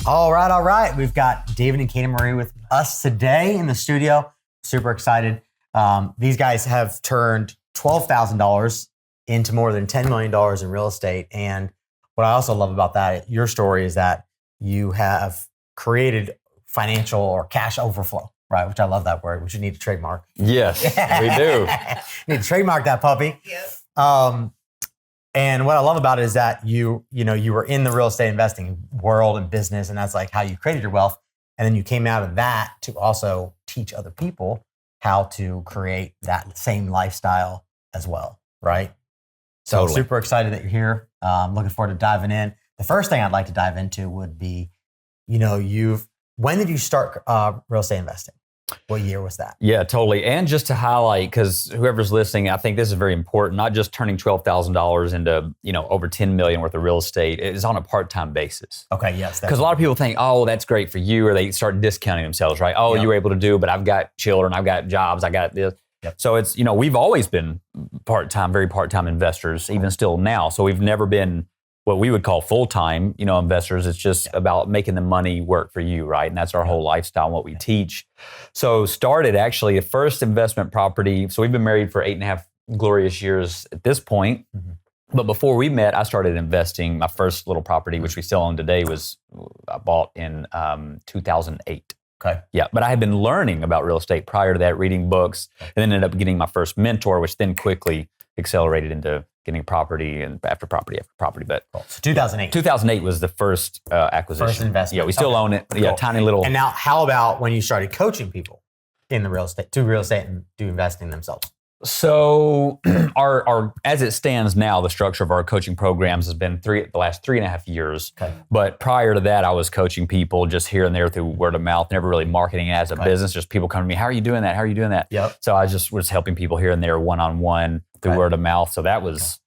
All right. We've got David and Katie Marie with us today in the studio. Super excited. These guys have turned $12,000 into more than $10 million in real estate. And what I also love about that, your story, is that you have created financial or cash overflow, right? Which I love that word, which you need to trademark. Yes, we do. You need to trademark that puppy. Yep. And what I love about it is that you were in the real estate investing world and business, and that's like how you created your wealth. And then you came out of that to also teach other people how to create that same lifestyle as well, right? So Totally. Super excited that you're here. Looking forward to diving in. The first thing I'd like to dive into would be, when did you start real estate investing? What year was that? Yeah, totally. And just to highlight, because whoever's listening, I think this is very important, not just turning $12,000 into, over $10 million worth of real estate. It's on a part-time basis. Okay, yes. Because a lot of people think, oh, that's great for you, or they start discounting themselves, right? Oh, Yep. you were able to do, but I've got children, I've got jobs, I got this. Yep. So it's, we've always been very part-time investors, even still now. So we've never been what we would call full-time, investors. It's just about making the money work for you, right? And that's our whole lifestyle and what we teach. So started actually the first investment property. So we've been married for 8.5 glorious years at this point. Mm-hmm. But before we met, I started investing. My first little property, which we still own today, I bought in 2008. Okay. Yeah, but I had been learning about real estate prior to that, reading books, and then ended up getting my first mentor, which then quickly accelerated into getting property and after property. But Cool. So 2008. 2008 was the first acquisition. First investment. Yeah, we still own it. Yeah, Cool. tiny little. And now, how about when you started coaching people in the real estate and do investing themselves? So our as it stands now, the structure of our coaching programs has been the last 3.5 years. Okay. But prior to that, I was coaching people just here and there through word of mouth, never really marketing it as a business. Just people come to me, how are you doing that? How are you doing that? Yep. So I just was helping people here and there one-on-one through word of mouth. So that was,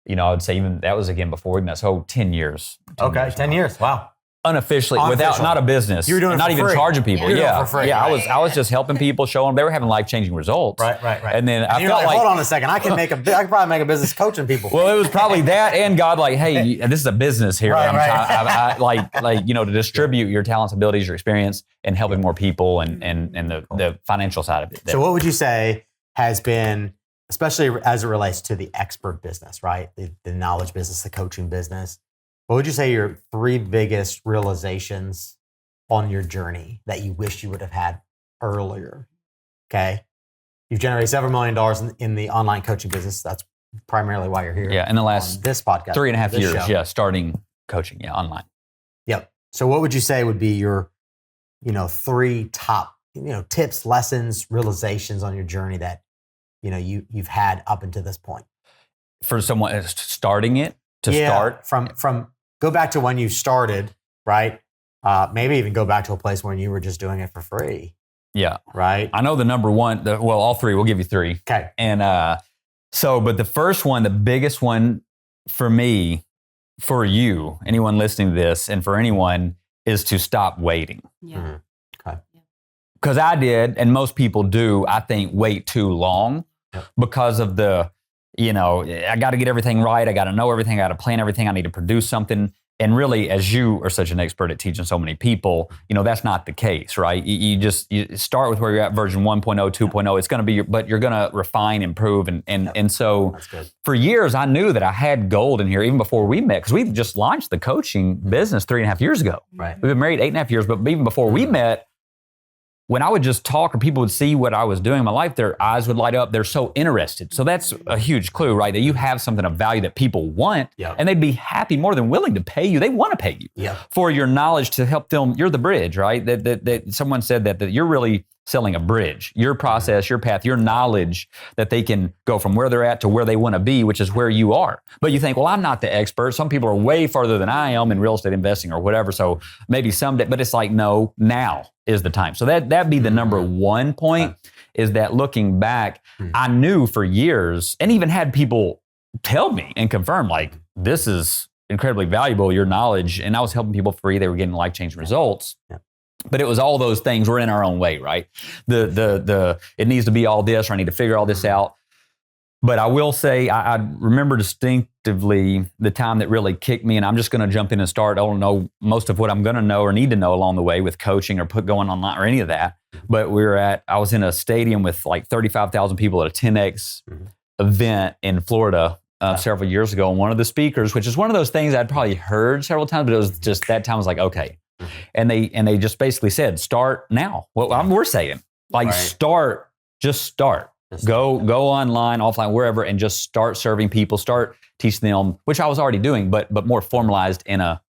I would say even that was again before we met. So 10 years. 10 years. Wow. Unofficially, without not a business. You were doing it not for even free. charging people. You were doing it for free. Yeah. Right. I was just helping people, showing them they were having life-changing results. Right. And then I you're felt like, hold on a second. I could probably make a business coaching people. well, it was probably that and God, like, hey, this is a business here. Right, I to distribute your talents, abilities, your experience, and helping more people and the financial side of it. So what would you say has been, especially as it relates to the expert business, right? The knowledge business, the coaching business. What would you say your 3 biggest realizations on your journey that you wish you would have had earlier? Okay. You've generated several $1 million in the online coaching business. That's primarily why you're here. Yeah, in the last this podcast, 3.5 years, show. starting coaching, online. Yep. So what would you say would be your, 3 top, tips, lessons, realizations on your journey that, you've had up until this point? For someone starting it, start? From go back to when you started, right? Maybe even go back to a place when you were just doing it for free. Yeah. Right? I know the number one, all 3, we'll give you 3. Okay. And but the first one, the biggest one for me, for you, anyone listening to this, and for anyone, is to stop waiting. Yeah. Mm-hmm. Okay. Because I did, and most people do, I think, wait too long because of the, I got to get everything right. I got to know everything. I got to plan everything. I need to produce something. And really, as you are such an expert at teaching so many people, that's not the case, right? You start with where you're at, version 1.0, 2.0. It's going to be, but you're going to refine, improve. And so for years, I knew that I had gold in here even before we met, because we just launched the coaching business 3.5 years ago. Right. We've been married 8.5 years, but even before we met, when I would just talk or people would see what I was doing in my life, their eyes would light up. They're so interested. So that's a huge clue, right? That you have something of value that people want, and they'd be happy, more than willing to pay you. They want to pay you for your knowledge to help them. You're the bridge, right? That someone said that you're really selling a bridge, your process, your path, your knowledge, that they can go from where they're at to where they want to be, which is where you are. But you think, well, I'm not the expert. Some people are way farther than I am in real estate investing or whatever. So maybe someday, but it's like, no, now is the time. So that'd be the number one point, is that looking back, I knew for years, and even had people tell me and confirm, like, this is incredibly valuable, your knowledge. And I was helping people free. They were getting life-changing results. But it was all those things. We're in our own way, right? It needs to be all this, or I need to figure all this out. But I will say, I remember distinctively the time that really kicked me, and I'm just going to jump in and start. I don't know most of what I'm going to know or need to know along the way with coaching or going online or any of that. But I was in a stadium with like 35,000 people at a 10X event in Florida several years ago. And one of the speakers, which is one of those things I'd probably heard several times, but it was just that time I was like, okay. And they just basically said, start now. Well, we're saying, like, just start. Go online, offline, wherever, and just start serving people. Start teaching them, which I was already doing, but more formalized in a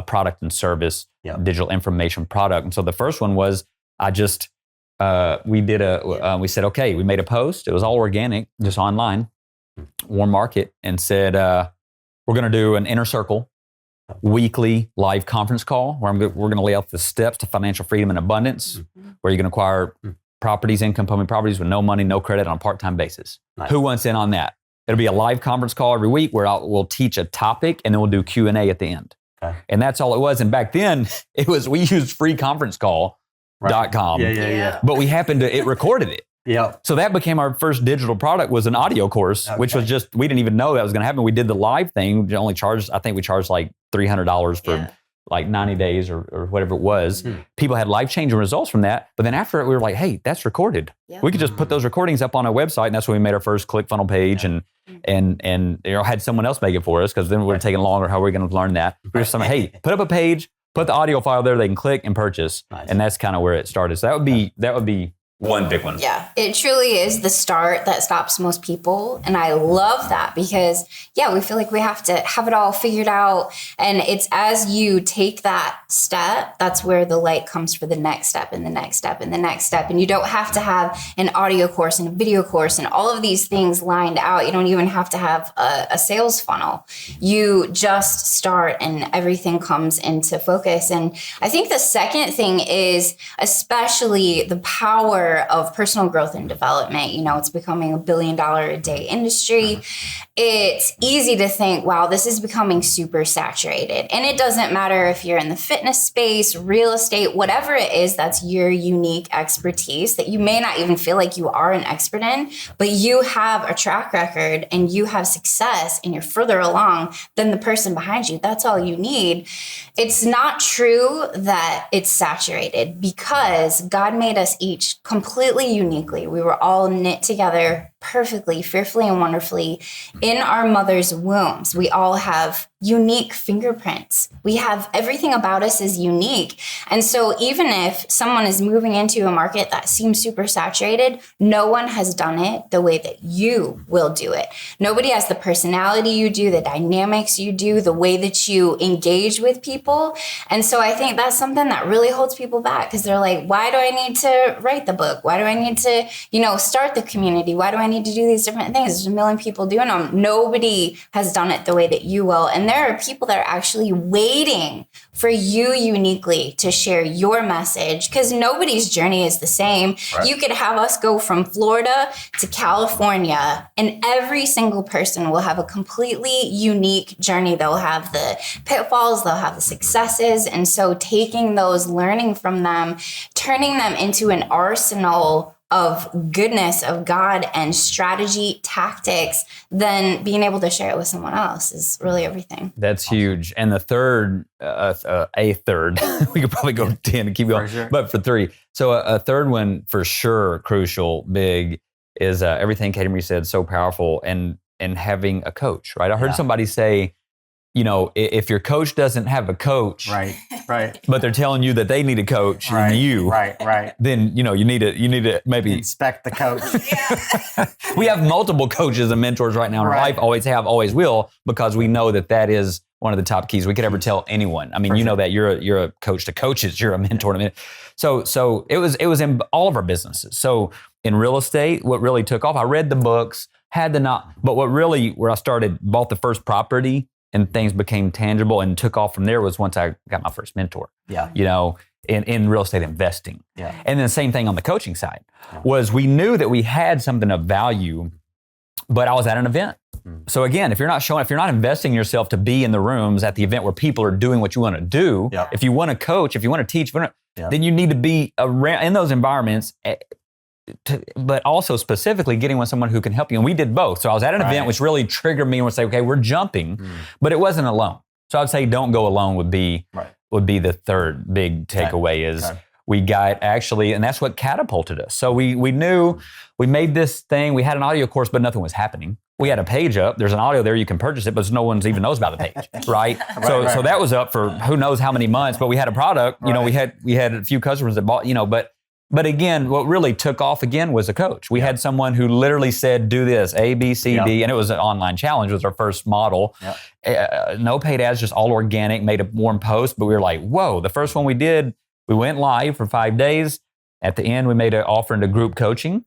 product and service, digital information product. And so the first one was we said, okay, we made a post. It was all organic, just online, warm market, and said we're going to do an inner circle weekly live conference call where we're going to lay out the steps to financial freedom and abundance, where you can acquire properties, income-coming properties with no money, no credit on a part-time basis. Nice. Who wants in on that? It'll be a live conference call every week where we'll teach a topic and then we'll do Q&A at the end. Okay. And that's all it was. And back then, we used freeconferencecall.com. Yeah. But it recorded it. Yeah. So that became our first digital product, was an audio course, which was just, we didn't even know that was going to happen. We did the live thing. We only charged, I think we charged like $300 for like 90 days or whatever it was. People had life-changing results from that. But then after it, we were like, hey, that's recorded. Yeah. We could just put those recordings up on our website. And that's when we made our first ClickFunnels page and had someone else make it for us, because then we would have taken longer. How are we going to learn that? We were just saying, hey, put up a page, put the audio file there, they can click and purchase. Nice. And that's kind of where it started. So that would be one big one. Yeah, it truly is the start that stops most people. And I love that because, we feel like we have to have it all figured out. And it's as you take that step, that's where the light comes for the next step and the next step and the next step. And you don't have to have an audio course and a video course and all of these things lined out. You don't even have to have a sales funnel. You just start and everything comes into focus. And I think the second thing is especially the power of personal growth and development. It's becoming $1 billion a day industry. It's easy to think, wow, this is becoming super saturated. And it doesn't matter if you're in the fitness space, real estate, whatever it is, that's your unique expertise that you may not even feel like you are an expert in, but you have a track record and you have success and you're further along than the person behind you. That's all you need. It's not true that it's saturated, because God made us each completely uniquely. We were all knit together perfectly, fearfully and wonderfully in our mother's wombs. We all have unique fingerprints. We have everything about us is unique. And so even if someone is moving into a market that seems super saturated, no one has done it the way that you will do it. Nobody has the personality you do, the dynamics you do, the way that you engage with people. And so I think that's something that really holds people back, because they're like, why do I need to write the book? Why do I need to, start the community? Why do I need to do these different things? There's a million people doing them. Nobody has done it the way that you will. And there are people that are actually waiting for you uniquely to share your message, because nobody's journey is the same. Right. You could have us go from Florida to California, and every single person will have a completely unique journey. They'll have the pitfalls, they'll have the successes. And so taking those, learning from them, turning them into an arsenal of goodness of God and strategy, tactics, then being able to share it with someone else is really everything. That's huge. And the third, we could probably go 10 and keep going, sure. But for 3. So a third one for sure, crucial, big, is everything Katie Marie said, so powerful, and having a coach, right? I heard somebody say, if your coach doesn't have a coach, right, but they're telling you that they need a coach, right, then you need to maybe inspect the coach. We have multiple coaches and mentors right now in our life, always have, always will, because we know that is one of the top keys we could ever tell anyone. I mean, you know that you're a coach to coaches, you're a mentor to men. So it was in all of our businesses. So in real estate, what really took off, I read the books, but where I bought the first property and things became tangible and took off from there was once I got my first mentor. Yeah. In real estate investing. Yeah. And then the same thing on the coaching side was we knew that we had something of value, but I was at an event. So again, if you're not investing in yourself to be in the rooms at the event where people are doing what you want to do, if you want to coach, if you want to teach, then you need to be around in those environments but also specifically getting with someone who can help you. And we did both. So I was at an event which really triggered me and would say, okay, we're jumping, but it wasn't alone. So I'd say don't go alone would be the third big takeaway is we got actually, and that's what catapulted us. So we knew we made this thing, we had an audio course, but nothing was happening. We had a page up. There's an audio there. You can purchase it, but no one even knows about the page, right? So that was up for who knows how many months. But we had a product. You know, we had a few customers that bought. You know, but again, what really took off again was a coach. We had someone who literally said, "Do this, A, B, C, D," and it was an online challenge. It was our first model. No paid ads, just all organic. Made a warm post, but we were like, "Whoa!" The first one we did, we went live for 5 days. At the end, we made an offer into group coaching.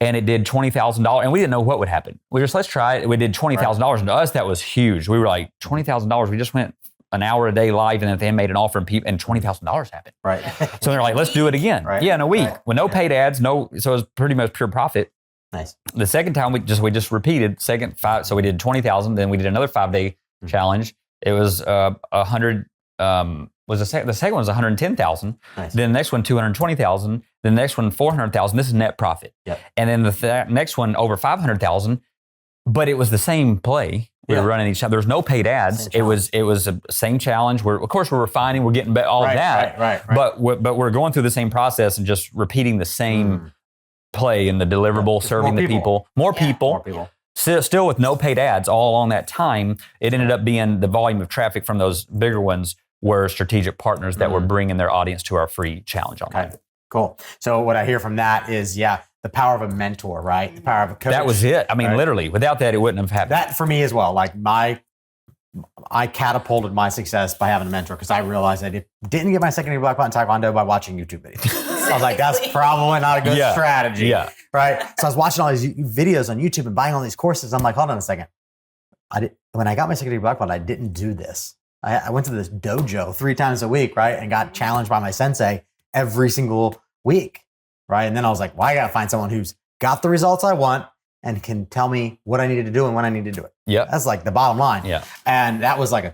And it did $20,000, and we didn't know what would happen. We just, let's try it. We did $20,000, and to us, that was huge. We were like, $20,000, we just went an hour a day live, and then they made an offer, and $20,000 happened. Right. So they're like, let's do it again. Yeah, in a week. With no paid ads, so it was pretty much pure profit. Nice. The second time, we just repeated, so we did 20,000, then we did another 5-day challenge. It was 100, the second one was 110,000. Nice. Then the next one, 220,000. Then the next one, 400,000. This is net profit. And then the next one, over 500,000. But it was the same play. We were running each other. There was no paid ads. It was the same challenge. Of course, we're refining. We're getting all of that. Right. But we're going through the same process and just repeating the same play in the deliverable, serving the people. More people. Still with no paid ads all along that time. It ended up being the volume of traffic from those bigger ones were strategic partners that were bringing their audience to our free challenge online. Okay. Cool. So what I hear from that is, the power of a mentor, right? The power of a coach. That was it. I mean, literally, without that, it wouldn't have happened. That for me as well. Like I catapulted my success by having a mentor because I realized I didn't get my second degree black belt in Taekwondo by watching YouTube videos. I was like, that's probably not a good strategy. Right. So I was watching all these videos on YouTube and buying all these courses. I'm like, hold on a second. When I got my second degree black belt, I didn't do this. I went to this dojo 3 times a week, right? And got challenged by my sensei every single week, right? And then I was like, well, I got to find someone who's got the results I want and can tell me what I need to do and when I need to do it. That's like the bottom line. And that was like a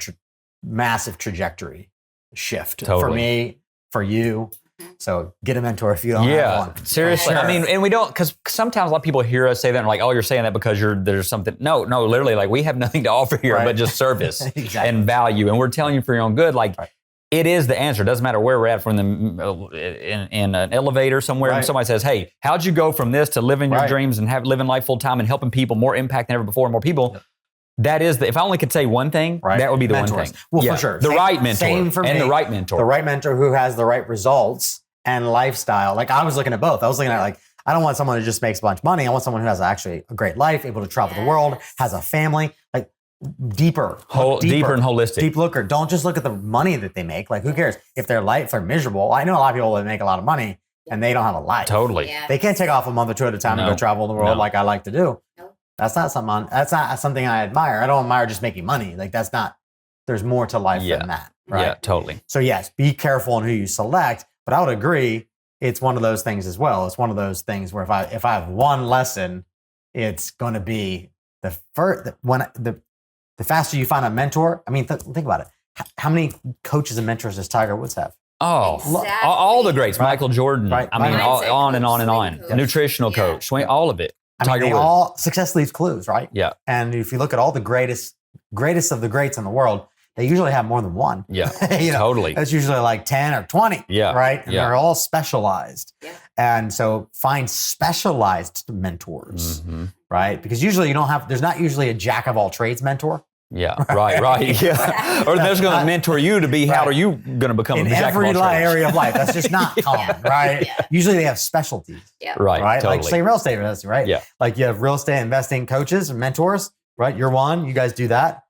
massive trajectory shift for me, for you. So get a mentor if you don't have one. Seriously. I mean, and we don't, because sometimes a lot of people hear us say that and like, oh, you're saying that because there's something. No, literally, like we have nothing to offer here but just service and value. And we're telling you for your own good, like it is the answer. It doesn't matter where we're at, from in an elevator somewhere, and somebody says, hey, how'd you go from this to living your dreams and living life full time and helping people, more impact than ever before, more people. That is if I only could say one thing, that would be the one thing. Well, for sure. The right mentor. Same for me. The right mentor. The right mentor who has the right results and lifestyle. Like I was looking at both. I was looking at I don't want someone who just makes a bunch of money. I want someone who has actually a great life, able to travel the world, has a family, like deeper and holistic. Deep looker. Don't just look at the money that they make. Like who cares if their life are miserable? I know a lot of people that make a lot of money and they don't have a life. Totally. Yeah. They can't take off a month or two at a time and go travel the world like I like to do. That's not something I admire. I don't admire just making money. Like there's more to life than that. Right? Yeah, totally. So yes, be careful in who you select, but I would agree it's one of those things as well. It's one of those things where if I have one lesson, it's going to be the faster you find a mentor. I mean, think about it. How many coaches and mentors does Tiger Woods have? Oh, all the greats. Michael Jordan. I mean, on and on and on. A nutritional coach. All of it. I mean, all success leaves clues, right? Yeah. And if you look at all the greatest of the greats in the world, they usually have more than one. Yeah, totally. That's usually like 10 or 20, right? And they're all specialized. Yeah. And so find specialized mentors, right? Because usually there's not usually a jack of all trades mentor. Yeah, right. Yeah. Or they're going to mentor you to be, how are you going to become a jack of all trades? In every area of life. That's just not common, right? Yeah. Usually they have specialties. Yeah. Right, totally. Like say real estate investing, right? Yeah. Like you have real estate investing coaches and mentors, right? You're one, you guys do that.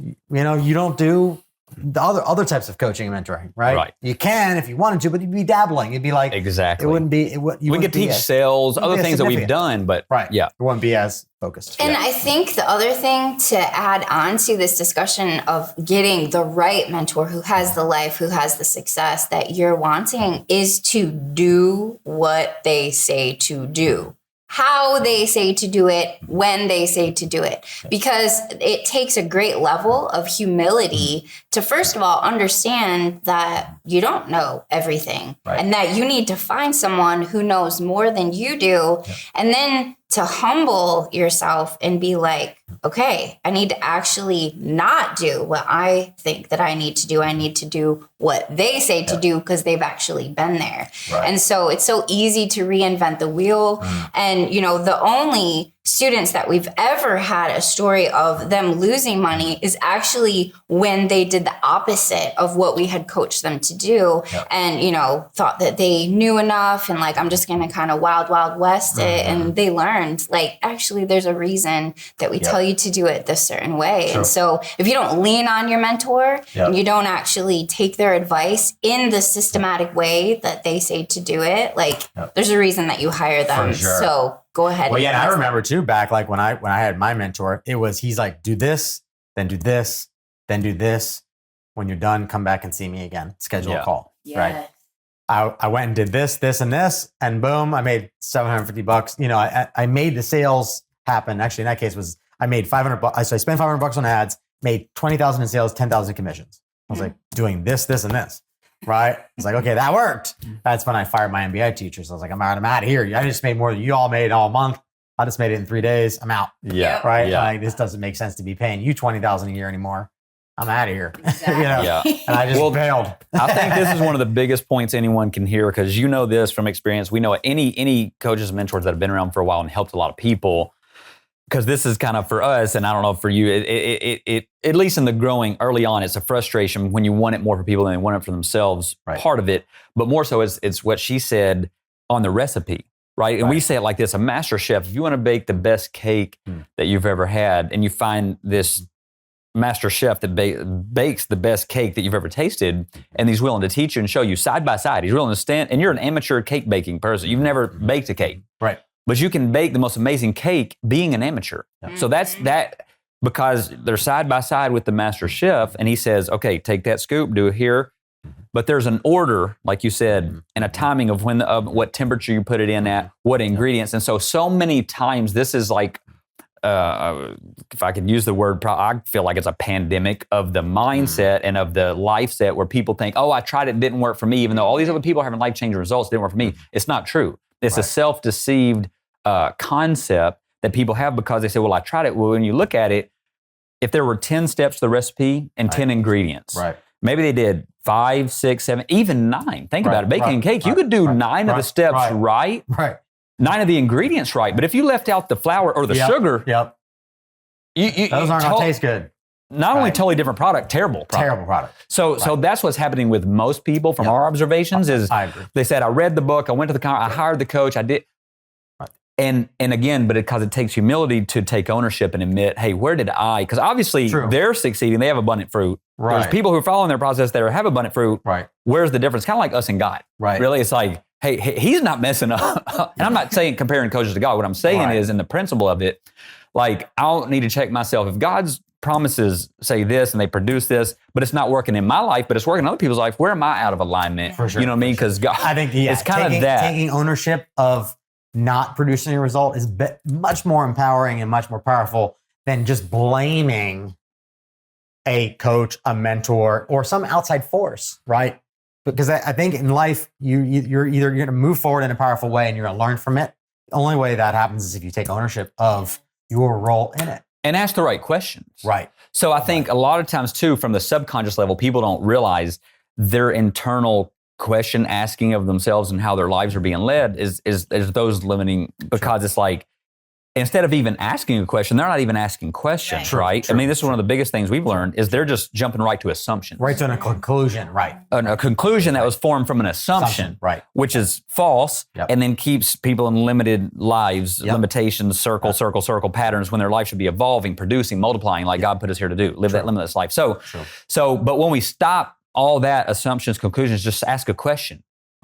You don't do the other types of coaching and mentoring, right? Right. You can if you wanted to, but you'd be dabbling. It'd be like exactly. It wouldn't be. We could teach sales, other things that we've done, but it wouldn't be as focused. And I think the other thing to add on to this discussion of getting the right mentor who has the life, who has the success that you're wanting, is to do what they say to do. how they say to do it, when they say to do it, because it takes a great level of humility to, first of all, understand that you don't know everything and that you need to find someone who knows more than you do. And then to humble yourself and be like, okay, I need to actually not do what I think that I need to do. I need to do what they say to do because they've actually been there. And so it's so easy to reinvent the wheel. And, you know, the only students that we've ever had a story of them losing money is actually when they did the opposite of what we had coached them to do. And, you know, thought that they knew enough and like, I'm just going to kind of wild west it. And they learned like, actually, there's a reason that we tell you to do it this certain way. And so if you don't lean on your mentor and you don't actually take their advice in the systematic way that they say to do it, like there's a reason that you hire them. So go ahead. Well, yeah, and I remember too, back like when I had my mentor, he's like, do this, then do this, then do this. When you're done, come back and see me again. Schedule a call. Right. I went and did this, and this, and boom, I made $750. You know, I made the sales happen. Actually, in that case was I made $500. So I spent $500 on ads, made 20,000 in sales, 10,000 in commissions. I was like doing this, and this. Right? It's like, okay, that worked. That's when I fired my MBA teachers. I was like, I'm out of here. I just made more than you all made all month. I just made it in 3 days. I'm out. Right? Like, this doesn't make sense to be paying you $20,000 a year anymore. I'm out of here. Exactly. You know? And I just failed. I think this is one of the biggest points anyone can hear, because you know this from experience. We know any coaches and mentors that have been around for a while and helped a lot of people. Because this is kind of for us, and I don't know for you, it at least in the growing early on, it's a frustration when you want it more for people than they want it for themselves, part of it. But more so, it's what she said on the recipe, right? And we say it like this: a master chef, if you want to bake the best cake that you've ever had, and you find this master chef that bakes the best cake that you've ever tasted, and he's willing to teach you and show you side by side. He's willing to stand, and you're an amateur cake baking person. You've never baked a cake. Right. But you can bake the most amazing cake being an amateur. So that's that, because they're side by side with the master chef, and he says, okay, take that scoop, do it here. But there's an order, like you said, and a timing of when, what temperature you put it in at, what ingredients. And so many times this is like, if I could use the word, I feel like it's a pandemic of the mindset and of the life set where people think, oh, I tried it, didn't work for me, even though all these other people are having life-changing results, didn't work for me. It's not true. It's a self-deceived concept that people have, because they say, well, I tried it. Well, when you look at it, if there were 10 steps to the recipe and 10 ingredients, maybe they did 5, 6, 7, even 9. Think about it. Baking a cake, you could do 9 of the steps right. 9 of the ingredients right. But if you left out the flour or the sugar, those aren't going to taste good. Not only totally different product, terrible product. So that's what's happening with most people from our observations is they said, I read the book, I went to the conference, I hired the coach, I did. And again, but because it takes humility to take ownership and admit, hey, where did I? Because obviously they're succeeding, they have abundant fruit. There's people who are following their process that have abundant fruit. Where's the difference? Kind of like us and God. Really, it's like, hey, he's not messing up. And I'm not saying comparing coaches to God. What I'm saying is, in the principle of it, like, I'll need to check myself. If God's promises say this and they produce this, but it's not working in my life, but it's working in other people's life, where am I out of alignment? For sure. You know what I mean? Because God, I think it's kind of that. Taking ownership of not producing a result is much more empowering and much more powerful than just blaming a coach, a mentor, or some outside force, right? Because I think in life, you're either going to move forward in a powerful way and you're going to learn from it. The only way that happens is if you take ownership of your role in it. And ask the right questions. Right. So I think a lot of times too, from the subconscious level, people don't realize their internal question asking of themselves and how their lives are being led is those limiting, because it's like, instead of even asking a question, they're not even asking questions, right? I mean, this is one of the biggest things we've learned is they're just jumping right to assumptions. Right to a conclusion, right. A conclusion that was formed from an assumption, right, which is false, and then keeps people in limited lives, limitations, circle patterns, when their life should be evolving, producing, multiplying, like God put us here to do, live that limitless life. So, but when we stop all that assumptions, conclusions, just ask a question.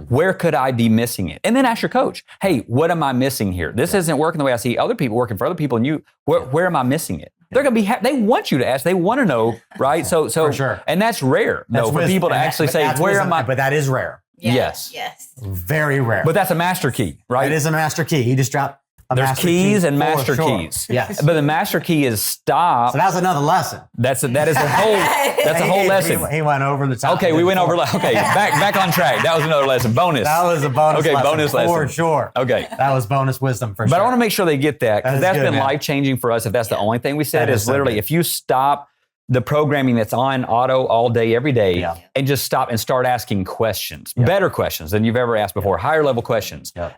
Where could I be missing it? And then ask your coach, hey, what am I missing here? This isn't working the way I see other people working for other people, and where am I missing it? They're going to be, they want you to ask, they want to know, right? So, for sure. And that's rare, though, for people to actually say, where am I? But that is rare. Yes. Very rare. But that's a master key, right? It is a master key. You just drop, There's master keys key and for master sure. keys. Yes. But the master key is stop. So that's another lesson. That's a whole lesson. He went over the top. Okay, we went over. Okay, back on track. That was another lesson. Bonus. That was a bonus Okay, lesson bonus for lesson. sure. Okay. That was bonus wisdom for sure. But I want to make sure they get that, because That is that's good, been man. life-changing for us. If that's the only thing we said, That is is so literally good. if you stop the programming that's on auto all day, every day, Yeah. and just stop and start asking questions, better questions than you've ever asked before, higher level questions. Yeah.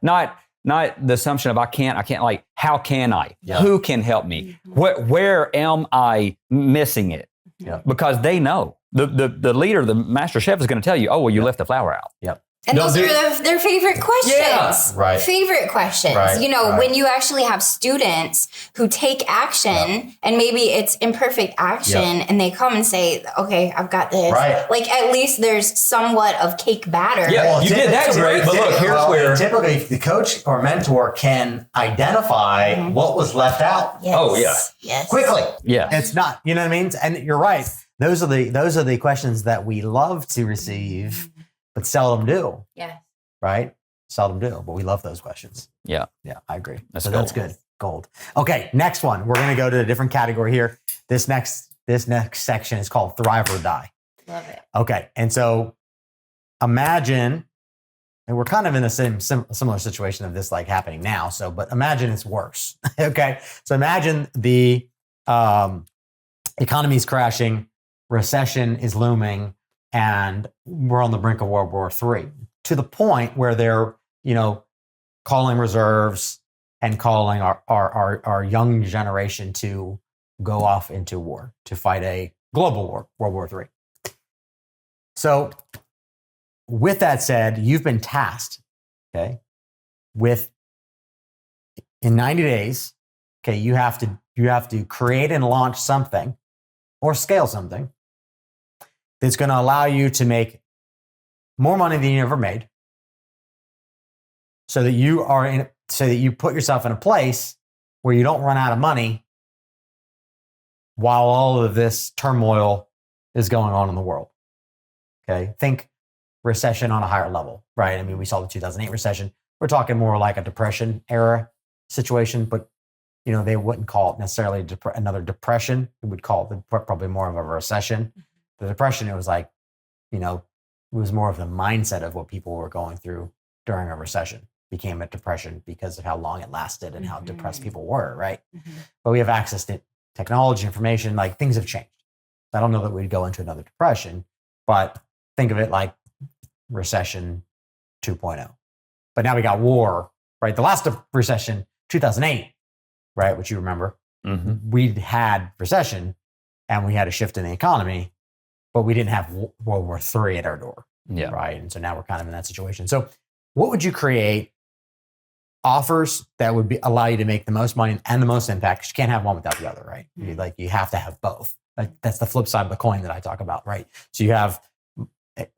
Not the assumption of I can't, like, how can I? Yeah. Who can help me? Where am I missing it? Yeah. Because they know. The leader, the master chef, is going to tell you, oh, well, you left the flour out. Yep. And No, those dude. are their favorite questions. Yeah, right. Favorite questions. Right, You know, right. when you actually have students who take action and maybe it's imperfect action and they come and say, okay, I've got this. Right. Like at least there's somewhat of cake batter. Yeah. Well, You did that great, but look, here's where- typically the coach or mentor can identify what was left out Yes. Oh, yeah. Yes. quickly. Yeah. It's not, you know what I mean? And you're right. Those are the questions that we love to receive, but seldom do. Yeah. Right? Seldom do, but we love those questions. Yeah. Yeah, I agree. That's So that's gold. good. Gold. Okay, next one. We're going to go to a different category here. This next section is called Thrive or Die. Love it. Okay, and so imagine, and we're kind of in a similar situation of this like happening now. So, but imagine it's worse. Okay, so imagine the economy is crashing, recession is looming, and we're on the brink of World War III, to the point where they're, calling reserves and calling our young generation to go off into war, to fight a global war, World War III. So with that said, you've been tasked, okay, with in 90 days, okay, you have to create and launch something or scale something that's going to allow you to make more money than you ever made, so that you put yourself in a place where you don't run out of money while all of this turmoil is going on in the world. Okay, think recession on a higher level, right? I mean, we saw the 2008 recession. We're talking more like a depression era situation, but they wouldn't call it necessarily another depression. It would call it probably more of a recession. The depression, it was like, it was more of the mindset of what people were going through during a recession became a depression because of how long it lasted and how depressed people were, right? But we have access to technology, information, like things have changed. I don't know that we'd go into another depression, but think of it like recession 2.0. But now we got war, right? The last recession, 2008, right? Which you remember, we had recession and we had a shift in the economy, but we didn't have World War III at our door, right? And so now we're kind of in that situation. So what would you create? Offers that would allow you to make the most money and the most impact, because you can't have one without the other, right? You have to have both. Like that's the flip side of the coin that I talk about, right? So you have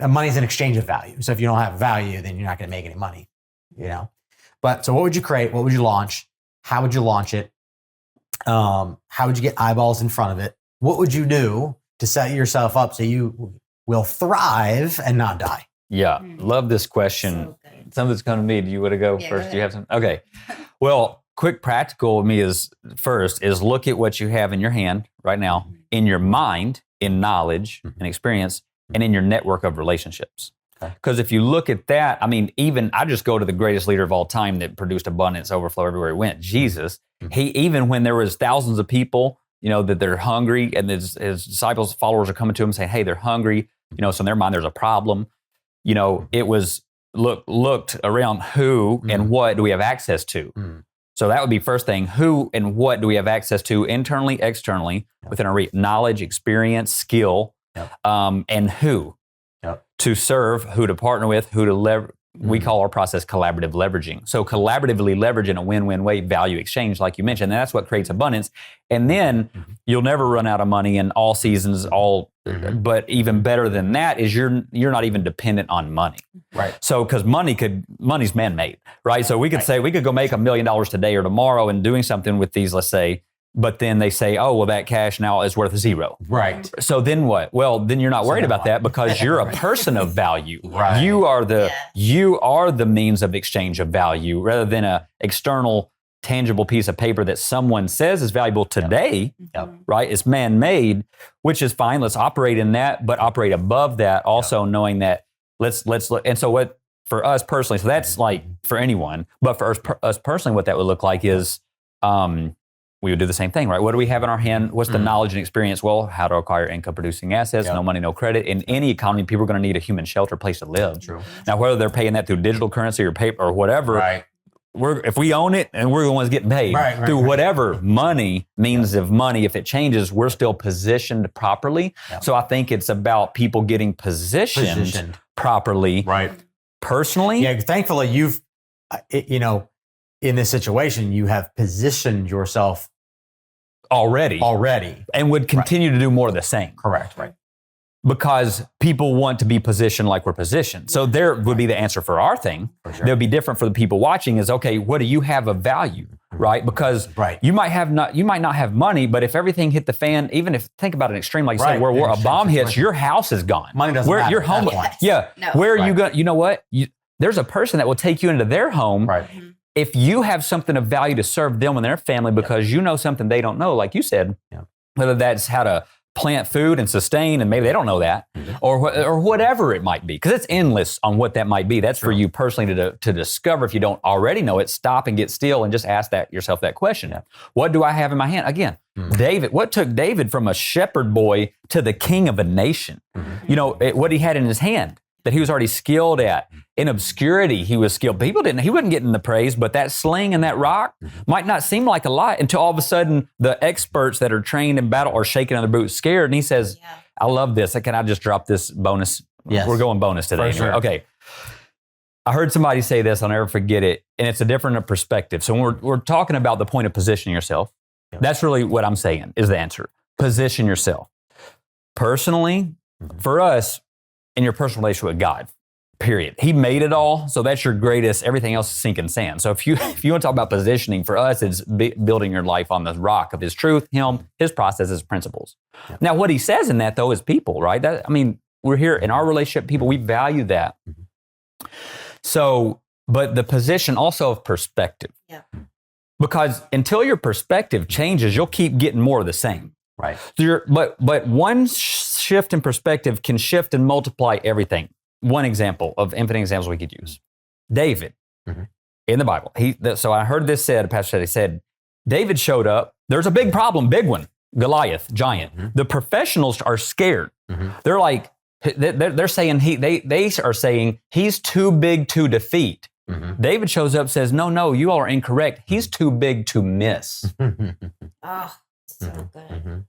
money's an exchange of value. So if you don't have value, then you're not going to make any money, But so what would you create? What would you launch? How would you launch it? How would you get eyeballs in front of it? What would you do to set yourself up so you will thrive and not die? Yeah, love this question. So good. Something's coming to me. Do you want to go Yeah, first? go Do you have some? Okay. Well, quick practical of me is look at what you have in your hand right now, in your mind, in knowledge and experience, and in your network of relationships. Because if you look at that, I mean, even I just go to the greatest leader of all time that produced abundance, overflow everywhere he went, Jesus. He, even when there was thousands of people, that they're hungry, and his disciples, followers are coming to him saying, hey, they're hungry. So in their mind, there's a problem. It was looked around who and what do we have access to? So that would be first thing, who and what do we have access to internally, externally, within our knowledge, experience, skill, and who to serve, who to partner with, who to leverage. We call our process collaborative leveraging. So collaboratively leverage in a win-win way, value exchange, like you mentioned, and that's what creates abundance. And then you'll never run out of money in all seasons, but even better than that is you're not even dependent on money. Right. So, because money's man-made, right? So we could say, we could go make $1 million today or tomorrow and doing something with these, let's say, but then they say, oh, well, that cash now is worth zero. Right. So then what? Well, then you're not worried about that because you're a person of value. Right. You are the means of exchange of value rather than a external tangible piece of paper that someone says is valuable today, Yep. right? It's man-made, which is fine. Let's operate in that, but operate above that, also knowing that let's look. And so what for us personally, so that's like for anyone, but for us personally, what that would look like is we would do the same thing, right? What do we have in our hand? What's the knowledge and experience? Well, how to acquire income-producing assets, no money, no credit. In any economy, people are going to need a human shelter place to live. True. Now, whether they're paying that through digital currency or paper or whatever, Right. if we own it and we're the ones getting paid through whatever money means of money, if it changes, we're still positioned properly. So I think it's about people getting positioned properly. Right. Personally. Yeah. Thankfully, you've, in this situation, you have positioned yourself already and would continue to do more of the same. Correct. Right. Because people want to be positioned like we're positioned. So there would be the answer for our thing. For sure. That would be different for the people watching is, okay, what do you have of value, right? Because you might not have money, but if everything hit the fan, even if, think about an extreme, like you said, where a bomb hits, your house is gone. Money doesn't matter. You're home. Yeah. No. Where are you going? You know what? There's a person that will take you into their home. Right. If you have something of value to serve them and their family because you know something they don't know, like you said, whether that's how to plant food and sustain, and maybe they don't know that, or whatever it might be, because it's endless on what that might be. That's for you personally to discover. If you don't already know it, stop and get still and just ask yourself that question. What do I have in my hand? Again, David, what took David from a shepherd boy to the king of a nation? What he had in his hand that he was already skilled at. In obscurity, he was skilled. He wasn't getting the praise, but that sling and that rock might not seem like a lot until all of a sudden the experts that are trained in battle are shaking on their boots scared. And he says, I love this. Can I just drop this bonus? Yes. We're going bonus today. For sure. Okay. I heard somebody say this, I'll never forget it. And it's a different perspective. So when we're talking about the point of positioning yourself, that's really what I'm saying is the answer. Position yourself. Personally, for us, in your personal relationship with God, period. He made it all, so that's your greatest. Everything else is sinking sand. So if you want to talk about positioning, for us, it's building your life on the rock of His truth, Him, His process, His principles. Now, what He says in that, though, is people, right? We're here in our relationship, people, we value that. So, but the position also of perspective. Because until your perspective changes, you'll keep getting more of the same. Right. But one shift in perspective can shift and multiply everything. One example of infinite examples we could use. David, in the Bible. So I heard this said, Pastor said, David showed up. There's a big problem, big one. Goliath, giant. The professionals are scared. They're like, they're saying they are saying he's too big to defeat. David shows up, says, no, you all are incorrect. He's too big to miss. Oh, so good.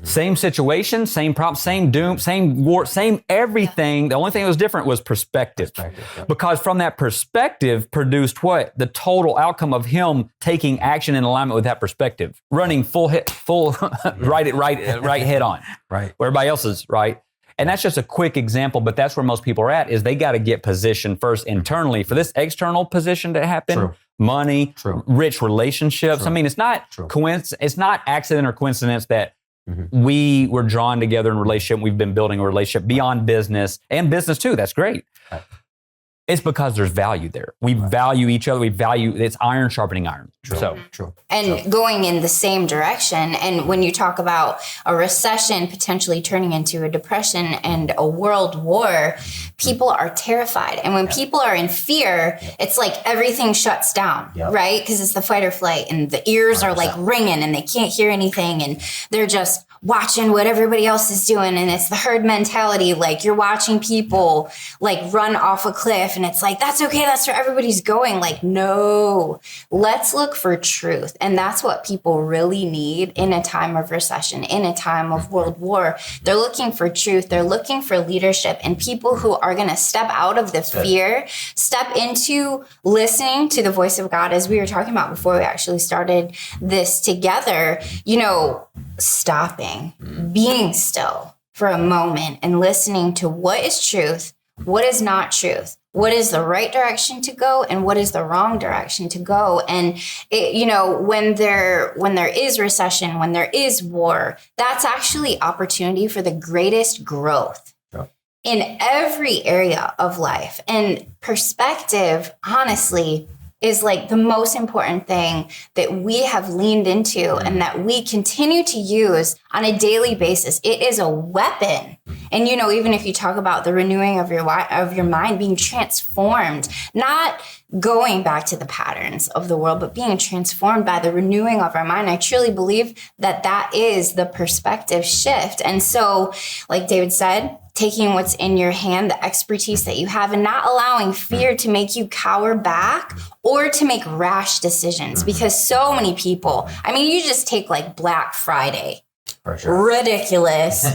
Same situation, same problem, same doom, same war, same everything. The only thing that was different was perspective. Because from that perspective produced what? The total outcome of him taking action in alignment with that perspective. Running full right head on. Right. Where everybody else is, right? And that's just a quick example, but that's where most people are at, is they got to get positioned first internally for this external position to happen. Money, rich relationships. I mean, it's not it's not accident or coincidence that we were drawn together in a relationship. We've been building a relationship beyond business and business too. That's great. It's because there's value there. We value each other. It's iron sharpening iron. And going in the same direction. And when you talk about a recession potentially turning into a depression and a world war, people are terrified. And when people are in fear, it's like everything shuts down, right? Because it's the fight or flight, and the ears are like ringing and they can't hear anything. And they're just watching what everybody else is doing. And it's the herd mentality. Like, you're watching people like run off a cliff, and it's like, that's okay. That's where everybody's going. Like, no, let's look for truth. And that's what people really need in a time of recession, in a time of world war. They're looking for truth. They're looking for leadership and people who are going to step out of the fear, step into listening to the voice of God, as we were talking about before we actually started this together, stopping, being still for a moment and listening to what is truth, what is not truth, what is the right direction to go, and what is the wrong direction to go. And when there is recession, when there is war, that's actually opportunity for the greatest growth in every area of life. And perspective, honestly, is like the most important thing that we have leaned into and that we continue to use on a daily basis. It is a weapon. And, you know, even if you talk about the renewing of your mind, being transformed, not going back to the patterns of the world, but being transformed by the renewing of our mind, I truly believe that that is the perspective shift. And so, like David said, taking what's in your hand, the expertise that you have, and not allowing fear to make you cower back or to make rash decisions. Because so many people, I mean, you just take like Black Friday. For sure. Ridiculous.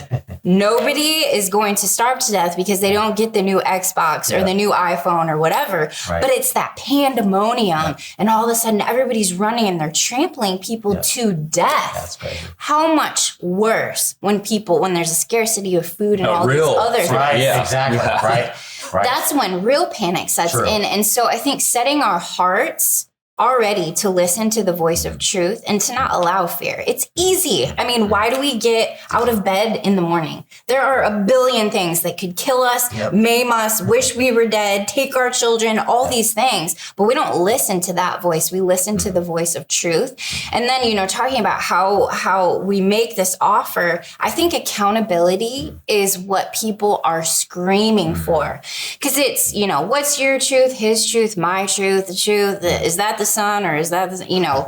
Nobody is going to starve to death because they don't get the new Xbox or the new iPhone or whatever. Right. But it's that pandemonium. And all of a sudden everybody's running and they're trampling people to death. That's crazy. How much worse when there's a scarcity of food and all these other things. Right, exactly. Right. That's when real panic sets in. And so I think setting our hearts already to listen to the voice of truth and to not allow fear. It's easy. I mean, why do we get out of bed in the morning? There are a billion things that could kill us, maim us, wish we were dead, take our children, all these things. But we don't listen to that voice. We listen to the voice of truth. And then, you know, talking about how we make this offer, I think accountability is what people are screaming for. Because it's, you know, what's your truth, his truth, my truth, the truth, is that the sun or is that the, you know,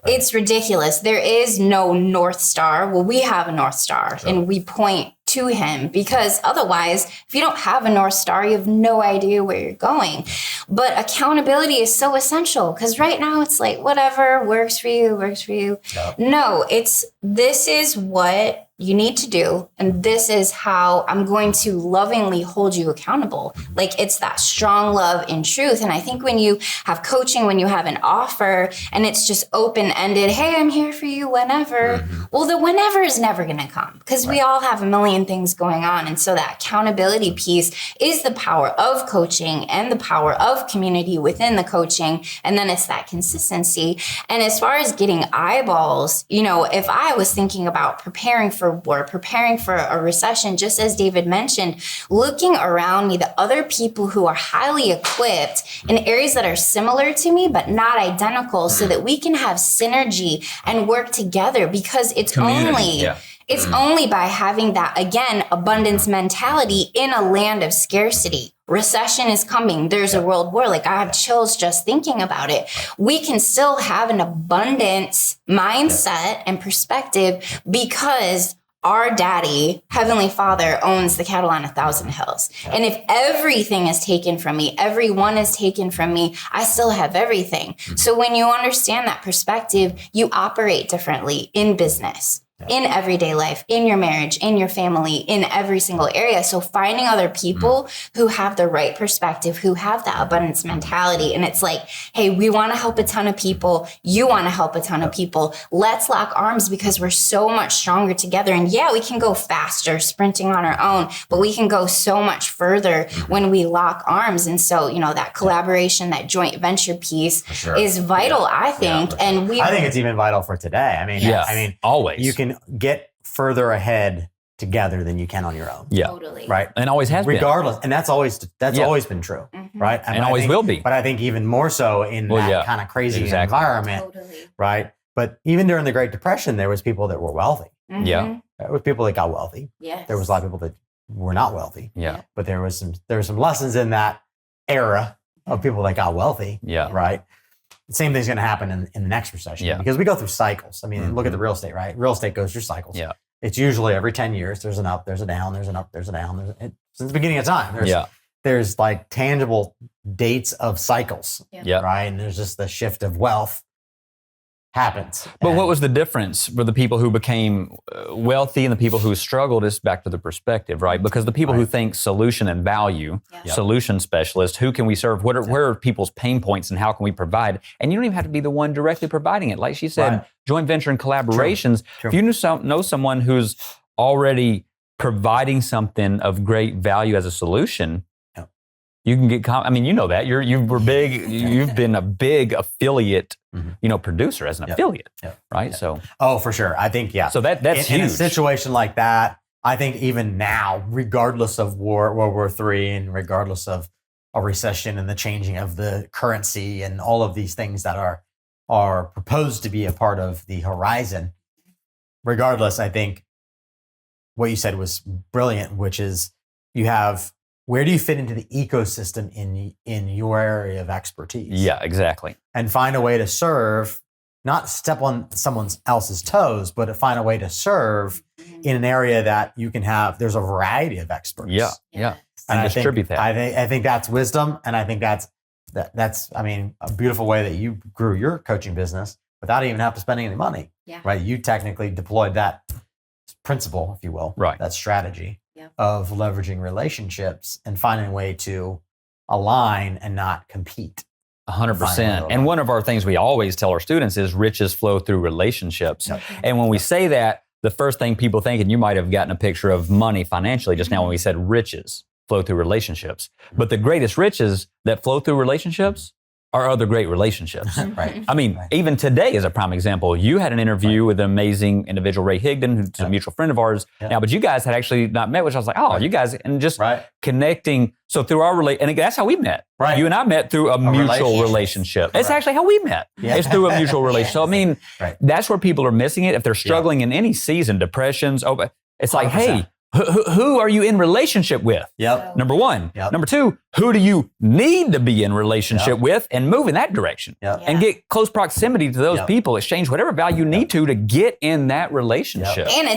it's ridiculous. There is no North Star. Well, we have a North Star and we point to him, because otherwise, if you don't have a North Star, you have no idea where you're going. But accountability is so essential, because right now it's like, whatever works for you, works for you. No, this is what you need to do. And this is how I'm going to lovingly hold you accountable. Like, it's that strong love in truth. And I think when you have coaching, when you have an offer and it's just open-ended, hey, I'm here for you whenever. Well, the whenever is never going to come, because we all have a million things going on. And so that accountability piece is the power of coaching and the power of community within the coaching. And then it's that consistency. And as far as getting eyeballs, you know, if I was thinking about preparing for war, preparing for a recession, just as David mentioned, looking around me, the other people who are highly equipped in areas that are similar to me, but not identical, so that we can have synergy and work together, because it's Community, It's only by having that, again, abundance mentality in a land of scarcity. Recession is coming. There's a world war. Like, I have chills just thinking about it. We can still have an abundance mindset and perspective, because our daddy, Heavenly Father, owns the cattle on 1,000 hills. And if everything is taken from me, everyone is taken from me, I still have everything. So when you understand that perspective, you operate differently in business, in everyday life, in your marriage, in your family, in every single area. So finding other people who have the right perspective, who have that abundance mentality. And it's like, hey, we want to help a ton of people. You want to help a ton of people. Let's lock arms, because we're so much stronger together. And yeah, we can go faster sprinting on our own, but we can go so much further when we lock arms. And so, you know, that collaboration, that joint venture piece is vital, I think. And I think it's even vital for today. I mean, always. You can get further ahead together than you can on your own. Totally. Right. And always has regardless. And that's always been true. Right. And always will be. But I think even more so in that kind of crazy environment. Totally. Right. But even during the Great Depression, there was people that were wealthy. Yeah. There was people that got wealthy. Yes. There was a lot of people that were not wealthy. Yeah. But there were some lessons in that era of people that got wealthy. Yeah. Right. The same thing's going to happen in the next recession, because we go through cycles. I mean, look at the real estate, right? Real estate goes through cycles. Yeah. It's usually every 10 years, there's an up, there's a down, there's an up, there's a down. Since the beginning of time, there's like tangible dates of cycles, right? And there's just the shift of wealth happens. But what was the difference for the people who became wealthy and the people who struggled? Is back to the perspective, right? Because the people who think solution and value, solution specialist, who can we serve? Where are people's pain points and how can we provide? And you don't even have to be the one directly providing it. Like she said, joint venture and collaborations. True. If you know someone who's already providing something of great value as a solution, you can get. I mean, you know that you've been a big affiliate, producer as an affiliate, right? So, for sure, I think So that's huge. In a situation like that, I think even now, regardless of World War III, and regardless of a recession and the changing of the currency and all of these things that are proposed to be a part of the horizon. Regardless, I think what you said was brilliant, which is where do you fit into the ecosystem in your area of expertise? Yeah, exactly. And find a way to serve, not step on someone else's toes, but to find a way to serve in an area that you can there's a variety of experts. Yeah. And distribute that. I think that's wisdom. And I think that's a beautiful way that you grew your coaching business without even having to spend any money. Yeah. Right. You technically deployed that principle, if you will, right? That strategy of leveraging relationships and finding a way to align and not compete. 100%. And one of our things we always tell our students is riches flow through relationships. Yep. And when we say that, the first thing people think, and you might have gotten a picture of money financially just now when we said riches flow through relationships. But the greatest riches that flow through relationships are other great relationships. Right. I mean, even today is a prime example. You had an interview with an amazing individual, Ray Higdon, who's a mutual friend of ours now, but you guys had actually not met, which I was like, you guys, and just connecting. So through our and that's how we met. Right. You and I met through a mutual relationship. It's actually how we met. Yeah. It's through a mutual relationship. So I mean, that's where people are missing it. If they're struggling in any season, depressions, it's like, 100%. Hey, who are you in relationship with? Yep. Number one. Yep. Number two, who do you need to be in relationship with and move in that direction? Yep. And get close proximity to those people, exchange whatever value you need to get in that relationship. And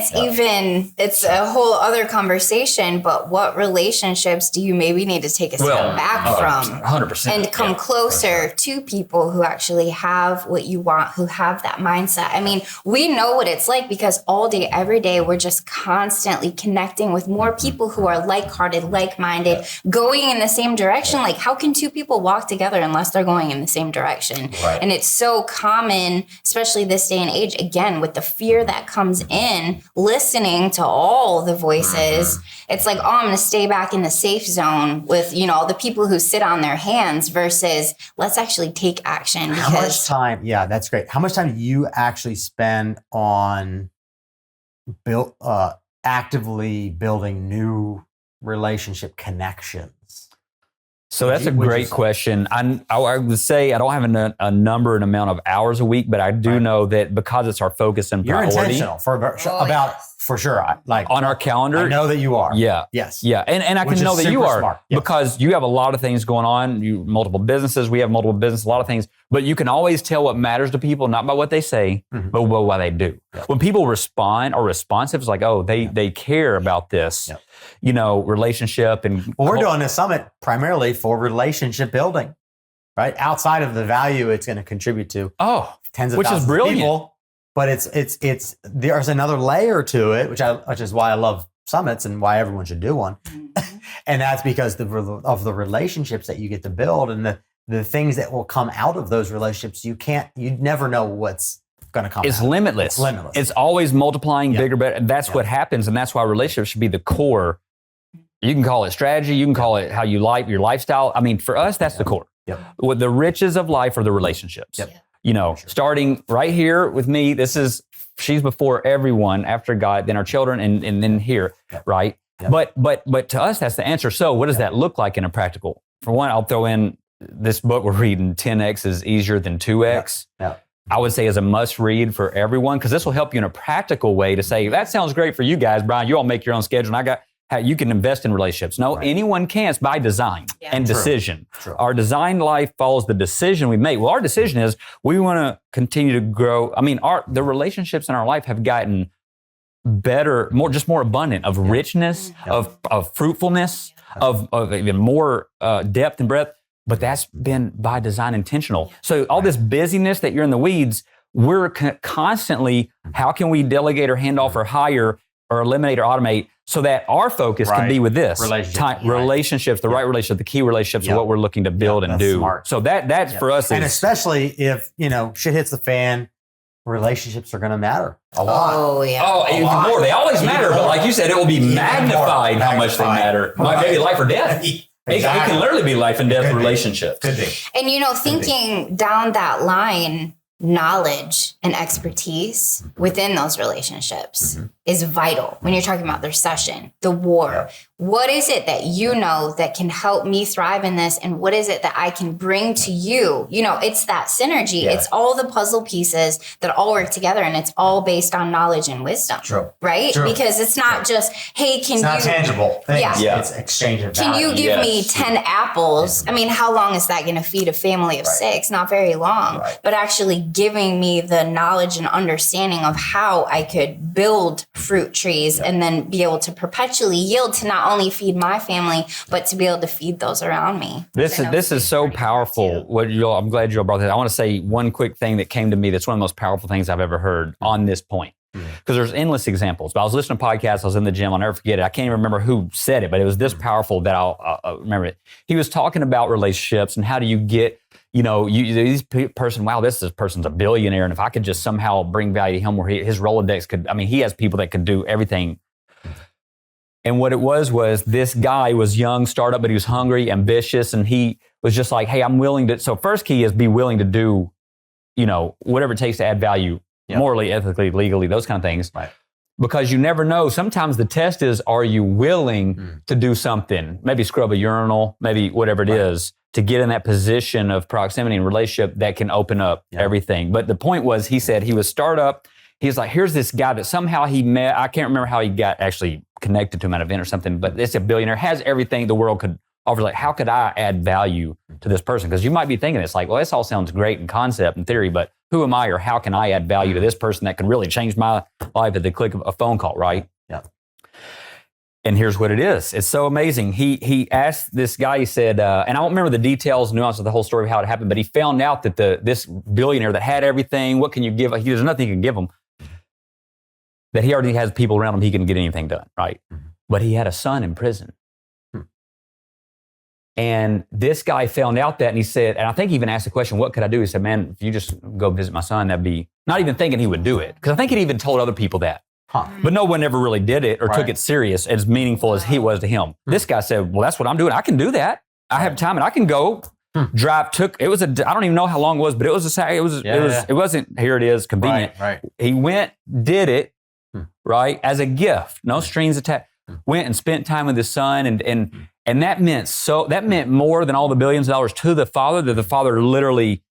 it's a whole other conversation, but what relationships do you maybe need to take a step back from? 100%. And come closer to people who actually have what you want, who have that mindset. I mean, we know what it's like because all day, every day, we're just constantly connecting with more people who are like-hearted, like-minded, going in the same direction. Like, how can two people walk together unless they're going in the same direction? Right. And it's so common, especially this day and age, again, with the fear that comes in, listening to all the voices. It's like, I'm going to stay back in the safe zone with, the people who sit on their hands versus let's actually take action. How much time? Yeah, that's great. How much time do you actually spend on actively building new relationship connections? So that's a great question. I would say I don't have a number and amount of hours a week, but I do know that because it's our focus and priority. You're intentional for sure. Like on our calendar. I know that you are. Yeah. Yes. Yeah. And I can know that you are because you have a lot of things going on. Multiple businesses. We have multiple businesses, a lot of things. But you can always tell what matters to people, not by what they say, but by what they do. Yep. When people respond or responsive, it's like, they care about this, relationship. And we're doing this summit primarily for relationship building, right? Outside of the value it's going to contribute to tens of thousands of people. But it's there's another layer to it, which is why I love summits and why everyone should do one. And that's because of the relationships that you get to build and the things that will come out of those relationships. You never know what's going to come out. It's limitless. It's always multiplying bigger, better. That's what happens. And that's why relationships should be the core. You can call it strategy. You can call it how you like your lifestyle. I mean, for us, that's the core. What the riches of life are the relationships. Starting right here with me, she's before everyone, after God, then our children, and then here, right? But to us, that's the answer. So what does that look like in a practical? For one, I'll throw in this book we're reading, 10X is easier than 2X. I would say is a must read for everyone because this will help you in a practical way to say, that sounds great for you guys, Bryan. You all make your own schedule. And how you can invest in relationships. No, anyone can. It's by design and decision. True. Our design life follows the decision we make. Well, our decision is we want to continue to grow. I mean, the relationships in our life have gotten better, more abundant, of richness, of fruitfulness, of even more depth and breadth. But that's been by design, intentional. So all this busyness that you're in the weeds, we're constantly, how can we delegate or hand off or hire or eliminate or automate so that our focus can be with this relationships, the right relationship, the key relationships are what we're looking to build and do. Smart. So that's for us. And especially if, shit hits the fan, relationships are going to matter a lot. Oh, yeah. Oh, even more. They always matter, but like you said, it will be magnified how much they matter. Maybe life or death. It can literally be life and death relationships. Could be. And, thinking down that line, knowledge and expertise within those relationships is vital when you're talking about the recession, the war. Yeah. What is it that you know that can help me thrive in this? And what is it that I can bring to you? You know, it's that synergy. Yeah. It's all the puzzle pieces that all work together, and it's all based on knowledge and wisdom. True. Right? True. Because it's not just, hey, It's not tangible things. Yeah. It's exchange of can value. you give me 10 apples? I mean, how long is that going to feed a family of Right. 6? Not very long. Right. But actually giving me the knowledge and understanding of how I could build fruit trees and then be able to perpetually yield to not only feed my family, but to be able to feed those around me. This is so powerful. I'm glad you all brought that. I want to say one quick thing that came to me that's one of the most powerful things I've ever heard on this point. Because there's endless examples. But I was listening to podcasts, I was in the gym, I'll never forget it. I can't even remember who said it, but it was this powerful that I'll remember it. He was talking about relationships and how do you get, this person's a billionaire, and if I could just somehow bring value to him where his Rolodex could, he has people that could do everything. And what it was this guy was young, startup, but he was hungry, ambitious, and he was just like, hey, I'm willing to, so first key is be willing to do, whatever it takes to add value. Yep. Morally, ethically, legally, those kind of things. Right. Because you never know. Sometimes the test is, are you willing to do something? Maybe scrub a urinal, maybe whatever it is, to get in that position of proximity and relationship that can open up everything. But the point was, he said he was startup. He was like, here's this guy that somehow he met. I can't remember how he got actually connected to him at an event or something, but it's a billionaire, has everything the world could offer. Like, how could I add value to this person? Because you might be thinking, it's like, well, this all sounds great in concept and theory, but who am I, or how can I add value to this person that can really change my life at the click of a phone call, right? Yeah. And here's what it is. It's so amazing. He asked this guy, he said, and I don't remember the details, nuance of the whole story of how it happened, but he found out that this billionaire that had everything, what can you give? There's nothing you can give him. That he already has people around him, he can get anything done, right? Mm-hmm. But he had a son in prison. And this guy found out that, and he said, and I think he even asked the question, what could I do? He said, man, if you just go visit my son, that'd be, not even thinking he would do it. Because I think he'd even told other people that. But no one ever really did it or took it serious, as meaningful as he was to him. This guy said, well, that's what I'm doing. I can do that. I have time and I can go drive. I don't even know how long it was, but it wasn't, here it is, convenient. Right. He went, did it, right, as a gift, no strings attached. Went and spent time with his son, and that meant more than all the billions of dollars to the father, that the father literally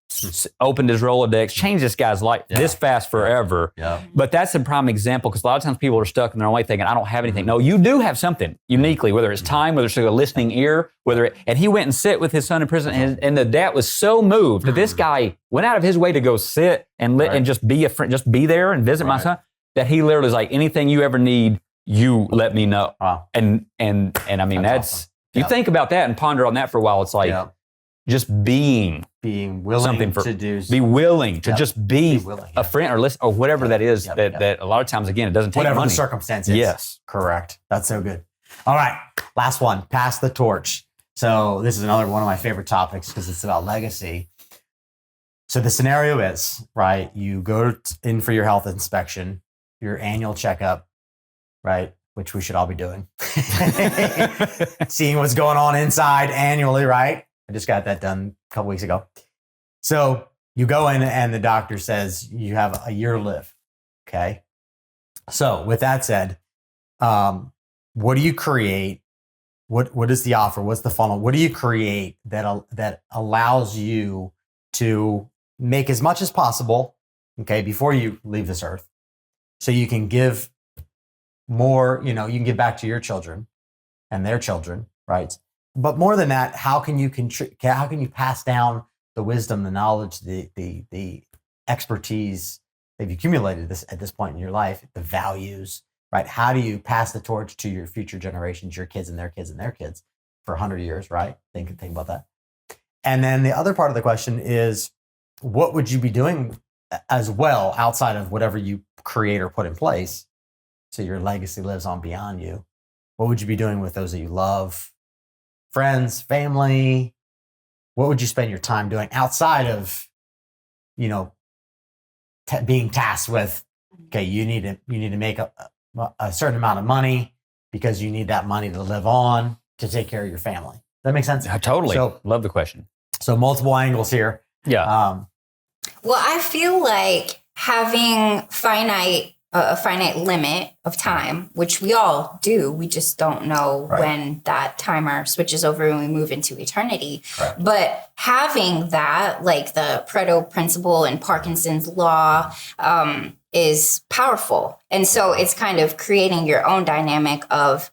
opened his Rolodex, changed this guy's life this fast forever. Yeah. But that's a prime example, because a lot of times people are stuck in their own way thinking, I don't have anything. No, you do have something uniquely, whether it's time, whether it's a listening ear, and he went and sit with his son in prison, and the dad was so moved that this guy went out of his way to go sit and just be a friend, just be there and visit my son, that he literally was like, anything you ever need, you let me know. Wow. And that's awesome. You think about that and ponder on that for a while. It's like just being willing to do. Be willing to just be a friend or listen or whatever that is. That a lot of times, again, it doesn't take whatever money. The circumstances. Yes, correct. That's so good. All right, last one. Pass the torch. So this is another one of my favorite topics because it's about legacy. So the scenario is, right, you go in for your health inspection, your annual checkup, right, which we should all be doing. Seeing what's going on inside annually, right? I just got that done a couple weeks ago. So you go in and the doctor says you have a year to live, okay? So with that said, what do you create? What is the offer? What's the funnel? What do you create that allows you to make as much as possible, okay, before you leave this earth, so you can give more, you can give back to your children and their children, right? But more than that, how can you pass down the wisdom, the knowledge, the expertise they've accumulated at this point in your life, the values, right? How do you pass the torch to your future generations, your kids and their kids and their kids for 100 years, right? Think about that. And then the other part of the question is, what would you be doing as well outside of whatever you create or put in place, so your legacy lives on beyond you? What would you be doing with those that you love? Friends, family? What would you spend your time doing outside of, being tasked with, okay, you need to make a certain amount of money because you need that money to live on, to take care of your family. Does that make sense? Totally. So, love the question. So multiple angles here. Yeah. Well, I feel like having finite a finite limit of time, which we all do. We just don't know when that timer switches over and we move into eternity. Right. But having that, like the Pareto principle and Parkinson's law, is powerful. And so it's kind of creating your own dynamic of,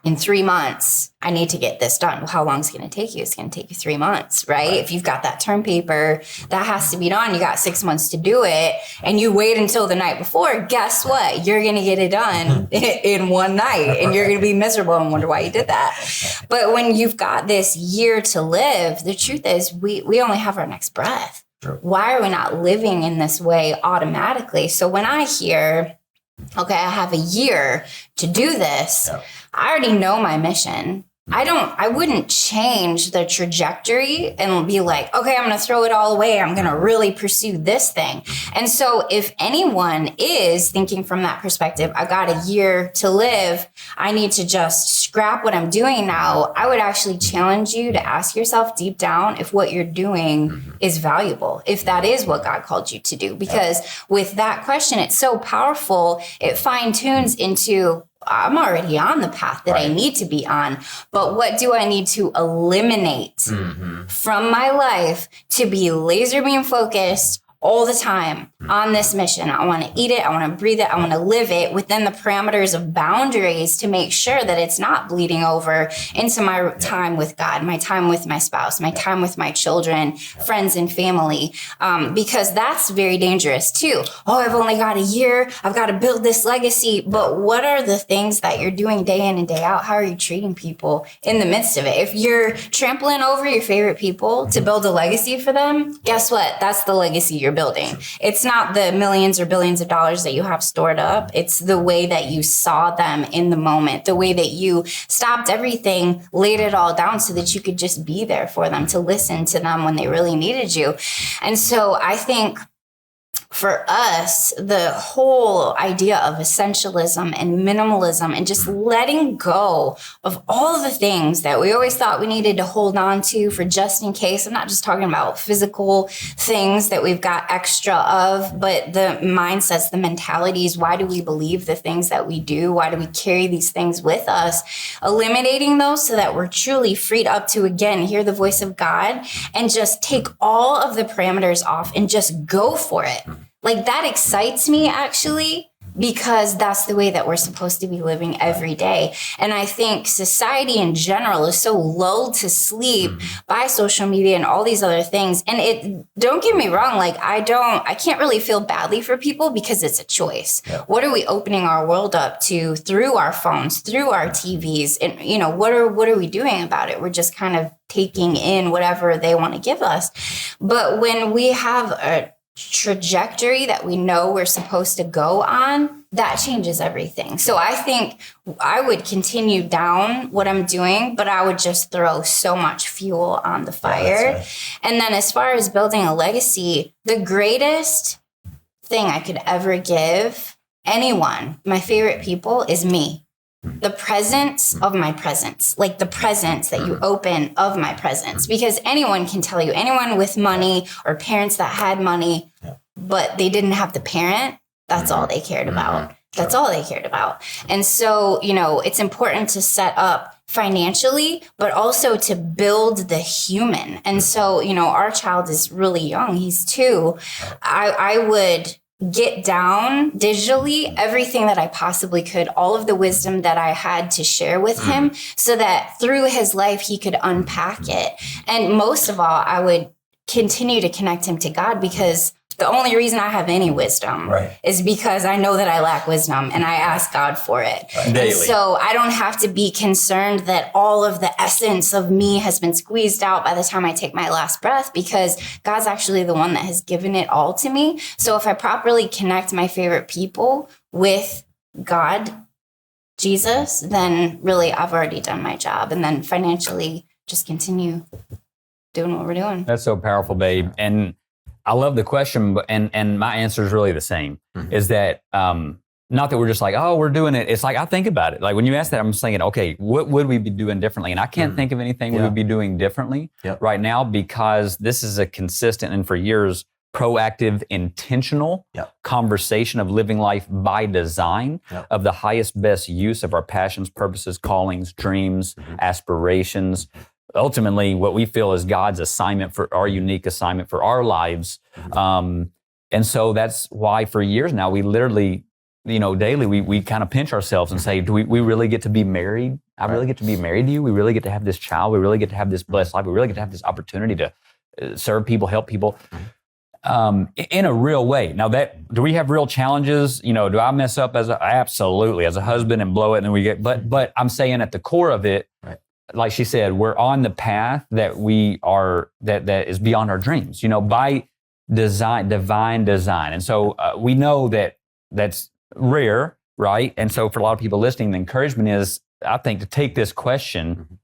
in 3 months, I need to get this done. Well, how long is it going to take you? It's going to take you 3 months, right? If you've got that term paper, that has to be done. You got 6 months to do it, and you wait until the night before. Guess what? You're going to get it done in one night, and you're going to be miserable and wonder why you did that. But when you've got this year to live, the truth is we only have our next breath. True. Why are we not living in this way automatically? So when I hear, okay, I have a year to do this, I already know my mission. I wouldn't change the trajectory and be like, okay, I'm going to throw it all away. I'm going to really pursue this thing. And so if anyone is thinking from that perspective, I got a year to live, I need to just scrap what I'm doing now, I would actually challenge you to ask yourself deep down if what you're doing is valuable, if that is what God called you to do. Because with that question, it's so powerful. It fine tunes into, I'm already on the path that I need to be on, but what do I need to eliminate from my life to be laser beam focused all the time on this mission? I want to eat it. I want to breathe it. I want to live it within the parameters of boundaries to make sure that it's not bleeding over into my time with God, my time with my spouse, my time with my children, friends, and family, because that's very dangerous too. Oh, I've only got a year. I've got to build this legacy. But what are the things that you're doing day in and day out? How are you treating people in the midst of it? If you're trampling over your favorite people to build a legacy for them, guess what? That's the legacy you're building. It's not the millions or billions of dollars that you have stored up. It's the way that you saw them in the moment, the way that you stopped everything, laid it all down so that you could just be there for them, to listen to them when they really needed you. And so I think for us, the whole idea of essentialism and minimalism and just letting go of all the things that we always thought we needed to hold on to for just in case. I'm not just talking about physical things that we've got extra of, but the mindsets, the mentalities. Why do we believe the things that we do? Why do we carry these things with us? Eliminating those so that we're truly freed up to, again, hear the voice of God and just take all of the parameters off and just go for it. Like, that excites me, actually, because that's the way that we're supposed to be living every day. And I think society in general is so lulled to sleep by social media and all these other things. And don't get me wrong, like, I can't really feel badly for people because it's a choice. Yeah. What are we opening our world up to through our phones, through our TVs? And, you know, what are we doing about it? We're just kind of taking in whatever they want to give us. But when we have a trajectory that we know we're supposed to go on, that changes everything. So I think I would continue down what I'm doing, but I would just throw so much fuel on the fire. Right. And then as far as building a legacy, the greatest thing I could ever give anyone, my favorite people, is me. The presence of my presence, like the presence that you open of my presence, because anyone can tell you, anyone with money or parents that had money, but they didn't have the parent, that's all they cared about. That's all they cared about. And so, you know, it's important to set up financially, but also to build the human. And so, you know, our child is really young. He's 2. I would get down digitally everything that I possibly could, all of the wisdom that I had to share with him, so that through his life he could unpack it. And most of all, I would continue to connect him to God, because the only reason I have any wisdom is because I know that I lack wisdom and I ask God for it. And so I don't have to be concerned that all of the essence of me has been squeezed out by the time I take my last breath, because God's actually the one that has given it all to me. So if I properly connect my favorite people with God, Jesus, then really I've already done my job. And then financially just continue doing what we're doing. That's so powerful, babe. And I love the question, and my answer is really the same, is that not that we're just like, oh, we're doing it. It's like, I think about it. Like when you ask that, I'm just thinking, okay, what would we be doing differently? And I can't think of anything we would be doing differently right now, because this is a consistent, and for years, proactive, intentional conversation of living life by design, of the highest, best use of our passions, purposes, callings, dreams, aspirations. Ultimately, what we feel is God's assignment for our unique assignment for our lives. And so that's why for years now, we literally, daily, we kind of pinch ourselves and say, do we really get to be married? I really get to be married to you? We really get to have this child? We really get to have this blessed life? We really get to have this opportunity to serve people, help people in a real way. Now, do we have real challenges? Do I mess up absolutely as a husband and blow it? And then we get, but I'm saying at the core of it, like she said, we're on the path that we are, that is beyond our dreams, by design, divine design. And so we know that that's rare, right? And so for a lot of people listening, the encouragement is, I think, to take this question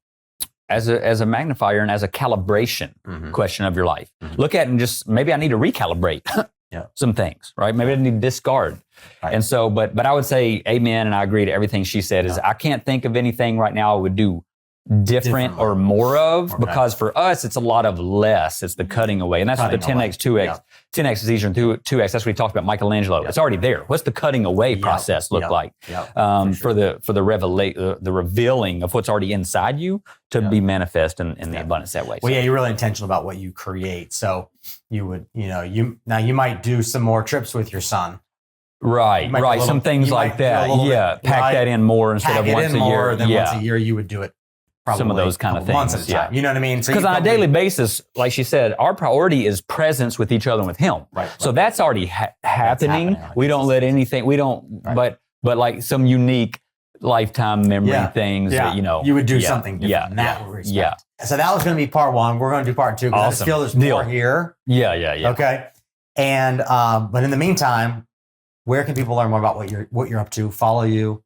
as a magnifier and as a calibration question of your life. Look at it and just, maybe I need to recalibrate some things, right? Maybe I need to discard. And so, but I would say amen, and I agree to everything she said, is I can't think of anything right now I would do different or more of, because for us, it's a lot of less. It's the cutting away. And that's what the 10X, 2X. 10X is easier than 2X. That's what we talked about Michelangelo. It's already there. What's the cutting away process look like for the revealing of what's already inside you to be manifest in the abundance that way? Well, you're really intentional about what you create. So you would, you might do some more trips with your son. Right. Some things like that. Pack that in more instead of once a year. Then once a year, you would do it. Some of those kind of things. Months at a time. You know what I mean? Because on a daily basis, like she said, our priority is presence with each other and with Him. So that's already happening. We don't let anything, but like some unique lifetime memory things that, you would do something different in that respect. So that was going to be part one. We're going to do part two, because I just feel there's more here. Yeah. Okay. And, but in the meantime, where can people learn more about what you're up to, follow you,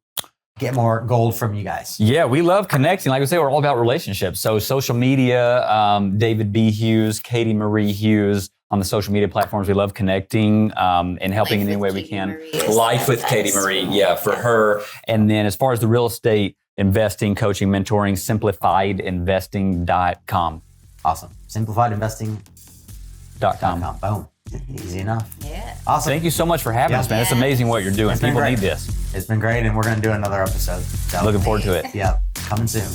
get more gold from you guys? Yeah, we love connecting. Like I say, we're all about relationships. So social media, David B. Hughes, Katie Marie Hughes on the social media platforms. We love connecting and helping in any way we can. Life with Katie Marie, for her. And then as far as the real estate investing, coaching, mentoring, simplifiedinvesting.com. Awesome. Simplifiedinvesting.com. Boom. Easy enough. Yeah. Awesome. Thank you so much for having us, man. It's amazing what you're doing. People need this. It's been great, and we're going to do another episode. So, looking forward to it. Yeah. Coming soon.